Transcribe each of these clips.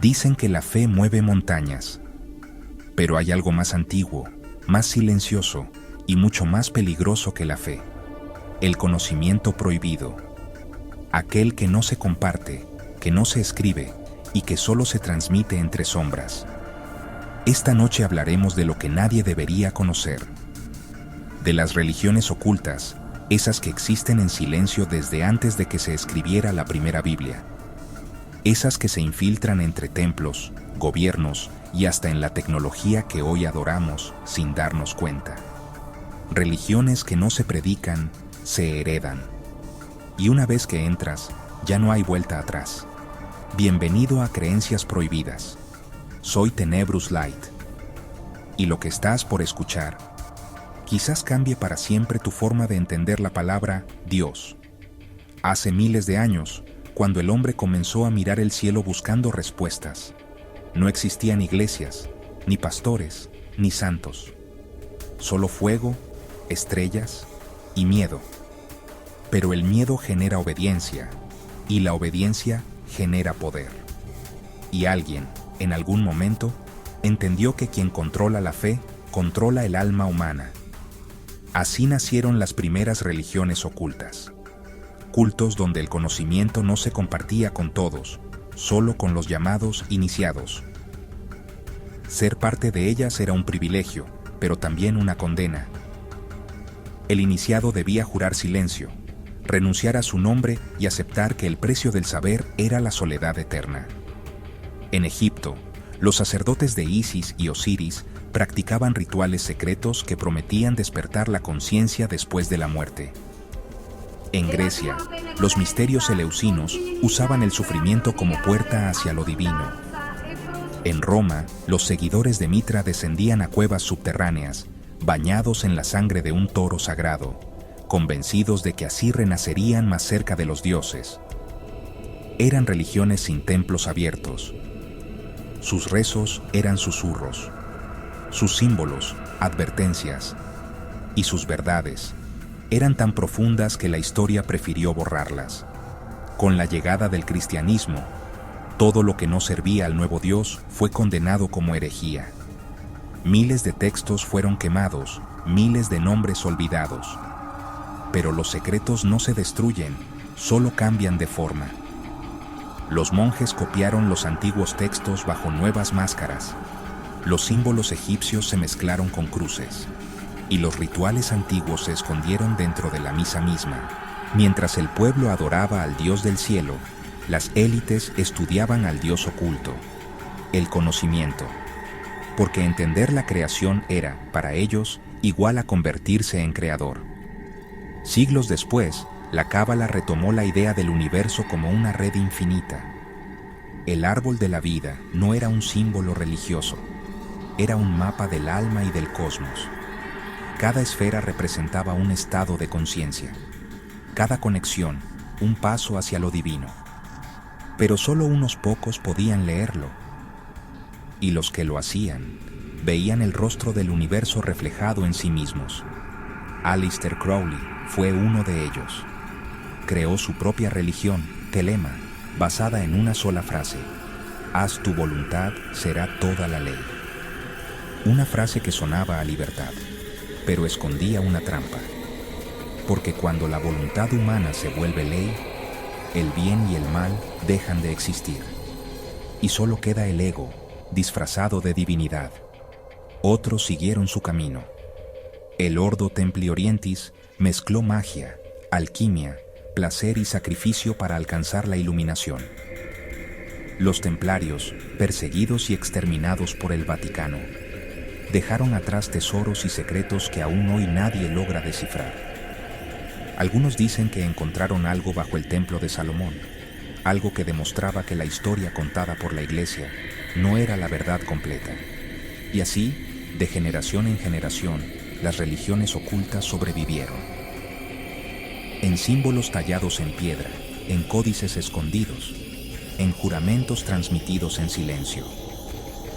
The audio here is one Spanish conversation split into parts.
Dicen que la fe mueve montañas, pero hay algo más antiguo, más silencioso y mucho más peligroso que la fe: el conocimiento prohibido, aquel que no se comparte, que no se escribe y que solo se transmite entre sombras. Esta noche hablaremos de lo que nadie debería conocer, de las religiones ocultas, esas que existen en silencio desde antes de que se escribiera la primera Biblia, esas que se infiltran entre templos, gobiernos y hasta en la tecnología que hoy adoramos sin darnos cuenta. Religiones que no se predican, se heredan. Y una vez que entras, ya no hay vuelta atrás. Bienvenido a Creencias Prohibidas. Soy Tenebrous Light. Y lo que estás por escuchar quizás cambie para siempre tu forma de entender la palabra Dios. Hace miles de años, cuando el hombre comenzó a mirar el cielo buscando respuestas, no existían iglesias, ni pastores, ni santos. Solo fuego, estrellas y miedo. Pero el miedo genera obediencia, y la obediencia genera poder. Y alguien, en algún momento, entendió que quien controla la fe, controla el alma humana. Así nacieron las primeras religiones ocultas. Cultos donde el conocimiento no se compartía con todos, solo con los llamados iniciados. Ser parte de ellas era un privilegio, pero también una condena. El iniciado debía jurar silencio, renunciar a su nombre y aceptar que el precio del saber era la soledad eterna. En Egipto, los sacerdotes de Isis y Osiris practicaban rituales secretos que prometían despertar la conciencia después de la muerte. En Grecia, los misterios eleusinos usaban el sufrimiento como puerta hacia lo divino. En Roma, los seguidores de Mitra descendían a cuevas subterráneas, bañados en la sangre de un toro sagrado, convencidos de que así renacerían más cerca de los dioses. Eran religiones sin templos abiertos. Sus rezos eran susurros, sus símbolos, advertencias, y sus verdades eran tan profundas que la historia prefirió borrarlas. Con la llegada del cristianismo, todo lo que no servía al nuevo Dios fue condenado como herejía. Miles de textos fueron quemados, miles de nombres olvidados. Pero los secretos no se destruyen, solo cambian de forma. Los monjes copiaron los antiguos textos bajo nuevas máscaras. Los símbolos egipcios se mezclaron con cruces, y los rituales antiguos se escondieron dentro de la misa misma. Mientras el pueblo adoraba al Dios del cielo, las élites estudiaban al Dios oculto, el conocimiento, porque entender la creación era, para ellos, igual a convertirse en creador. Siglos después, la Cábala retomó la idea del universo como una red infinita. El árbol de la vida no era un símbolo religioso, era un mapa del alma y del cosmos. Cada esfera representaba un estado de conciencia, cada conexión, un paso hacia lo divino. Pero solo unos pocos podían leerlo, y los que lo hacían veían el rostro del universo reflejado en sí mismos. Aleister Crowley fue uno de ellos. Creó su propia religión, Thelema, basada en una sola frase: haz tu voluntad, será toda la ley. Una frase que sonaba a libertad, pero escondía una trampa. Porque cuando la voluntad humana se vuelve ley, el bien y el mal dejan de existir. Y solo queda el ego, disfrazado de divinidad. Otros siguieron su camino. El Ordo Templi Orientis mezcló magia, alquimia, placer y sacrificio para alcanzar la iluminación. Los templarios, perseguidos y exterminados por el Vaticano, dejaron atrás tesoros y secretos que aún hoy nadie logra descifrar. Algunos dicen que encontraron algo bajo el templo de Salomón, algo que demostraba que la historia contada por la Iglesia no era la verdad completa. Y así, de generación en generación, las religiones ocultas sobrevivieron. En símbolos tallados en piedra, en códices escondidos, en juramentos transmitidos en silencio.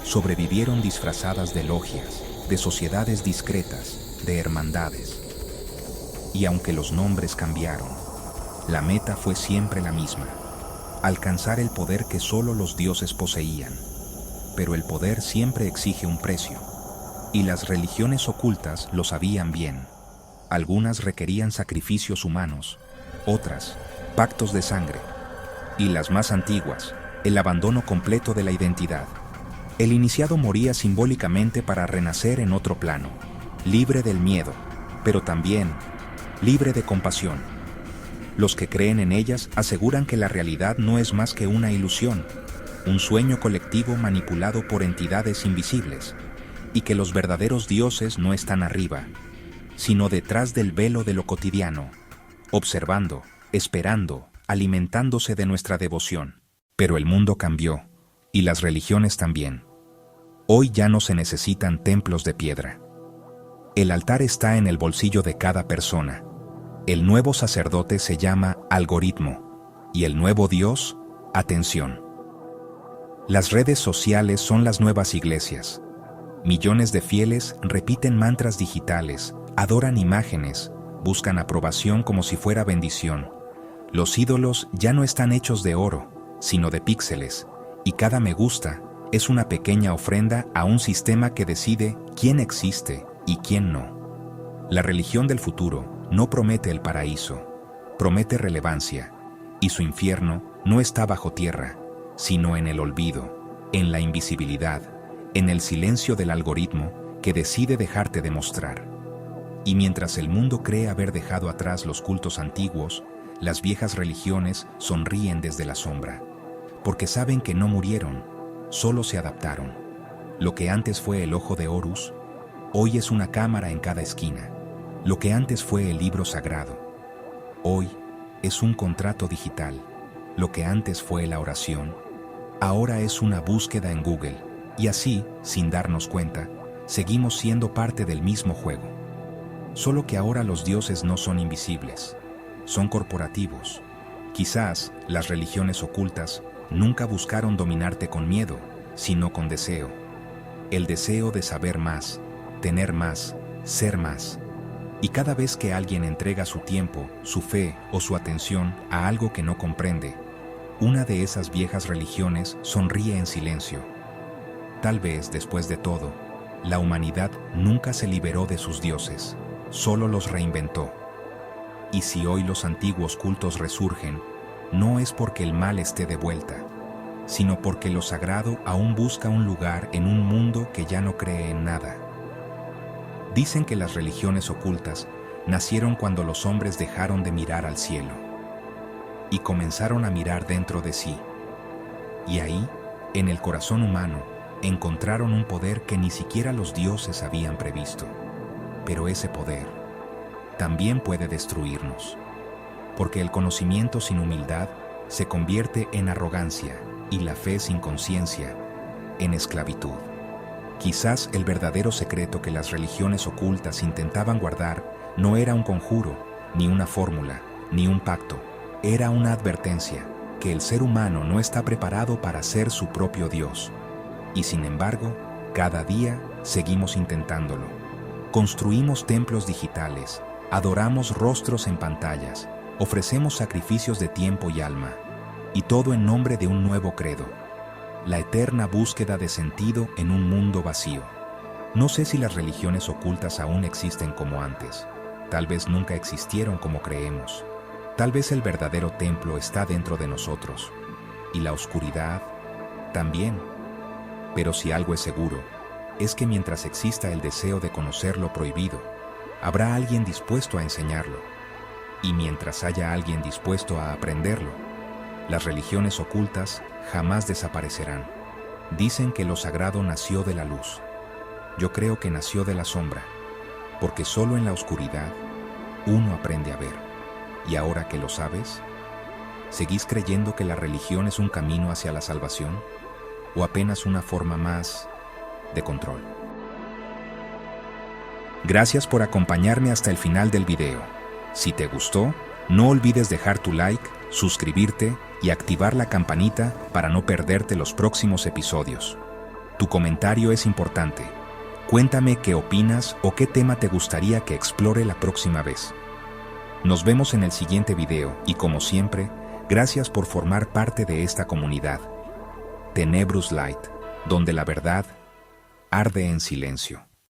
Sobrevivieron disfrazadas de logias, de sociedades discretas, de hermandades. Y aunque los nombres cambiaron, la meta fue siempre la misma: alcanzar el poder que solo los dioses poseían. Pero el poder siempre exige un precio, y las religiones ocultas lo sabían bien. Algunas requerían sacrificios humanos, otras, pactos de sangre, y las más antiguas, el abandono completo de la identidad. El iniciado moría simbólicamente para renacer en otro plano, libre del miedo, pero también libre de compasión. Los que creen en ellas aseguran que la realidad no es más que una ilusión, un sueño colectivo manipulado por entidades invisibles, y que los verdaderos dioses no están arriba, sino detrás del velo de lo cotidiano, observando, esperando, alimentándose de nuestra devoción. Pero el mundo cambió, y las religiones también. Hoy ya no se necesitan templos de piedra. El altar está en el bolsillo de cada persona. El nuevo sacerdote se llama algoritmo, y el nuevo Dios, atención. Las redes sociales son las nuevas iglesias. Millones de fieles repiten mantras digitales, adoran imágenes, buscan aprobación como si fuera bendición. Los ídolos ya no están hechos de oro, sino de píxeles, y cada me gusta es una pequeña ofrenda a un sistema que decide quién existe y quién no. La religión del futuro no promete el paraíso, promete relevancia, y su infierno no está bajo tierra, sino en el olvido, en la invisibilidad, en el silencio del algoritmo que decide dejarte de mostrar. Y mientras el mundo cree haber dejado atrás los cultos antiguos, las viejas religiones sonríen desde la sombra, porque saben que no murieron, solo se adaptaron. Lo que antes fue el ojo de Horus, hoy es una cámara en cada esquina. Lo que antes fue el libro sagrado, hoy es un contrato digital. Lo que antes fue la oración, ahora es una búsqueda en Google. Y así, sin darnos cuenta, seguimos siendo parte del mismo juego. Solo que ahora los dioses no son invisibles, son corporativos. Quizás las religiones ocultas nunca buscaron dominarte con miedo, sino con deseo. El deseo de saber más, tener más, ser más. Y cada vez que alguien entrega su tiempo, su fe o su atención a algo que no comprende, una de esas viejas religiones sonríe en silencio. Tal vez, después de todo, la humanidad nunca se liberó de sus dioses, solo los reinventó. Y si hoy los antiguos cultos resurgen, no es porque el mal esté de vuelta, sino porque lo sagrado aún busca un lugar en un mundo que ya no cree en nada. Dicen que las religiones ocultas nacieron cuando los hombres dejaron de mirar al cielo y comenzaron a mirar dentro de sí. Y ahí, en el corazón humano, encontraron un poder que ni siquiera los dioses habían previsto. Pero ese poder también puede destruirnos, porque el conocimiento sin humildad se convierte en arrogancia y la fe sin conciencia en esclavitud. Quizás el verdadero secreto que las religiones ocultas intentaban guardar no era un conjuro, ni una fórmula, ni un pacto. Era una advertencia, que el ser humano no está preparado para ser su propio Dios. Y sin embargo, cada día seguimos intentándolo. Construimos templos digitales, adoramos rostros en pantallas, ofrecemos sacrificios de tiempo y alma, y todo en nombre de un nuevo credo: la eterna búsqueda de sentido en un mundo vacío. No sé si las religiones ocultas aún existen como antes. Tal vez nunca existieron como creemos. Tal vez el verdadero templo está dentro de nosotros, y la oscuridad también. Pero si algo es seguro, es que mientras exista el deseo de conocer lo prohibido, habrá alguien dispuesto a enseñarlo. Y mientras haya alguien dispuesto a aprenderlo, las religiones ocultas jamás desaparecerán. Dicen que lo sagrado nació de la luz. Yo creo que nació de la sombra, porque solo en la oscuridad uno aprende a ver. Y ahora que lo sabes, ¿seguís creyendo que la religión es un camino hacia la salvación? ¿O apenas una forma más de control? Gracias por acompañarme hasta el final del video. Si te gustó, no olvides dejar tu like, suscribirte y activar la campanita para no perderte los próximos episodios. Tu comentario es importante. Cuéntame qué opinas o qué tema te gustaría que explore la próxima vez. Nos vemos en el siguiente video y, como siempre, Gracias por formar parte de esta comunidad. Tenebrous Light, donde la verdad arde en silencio.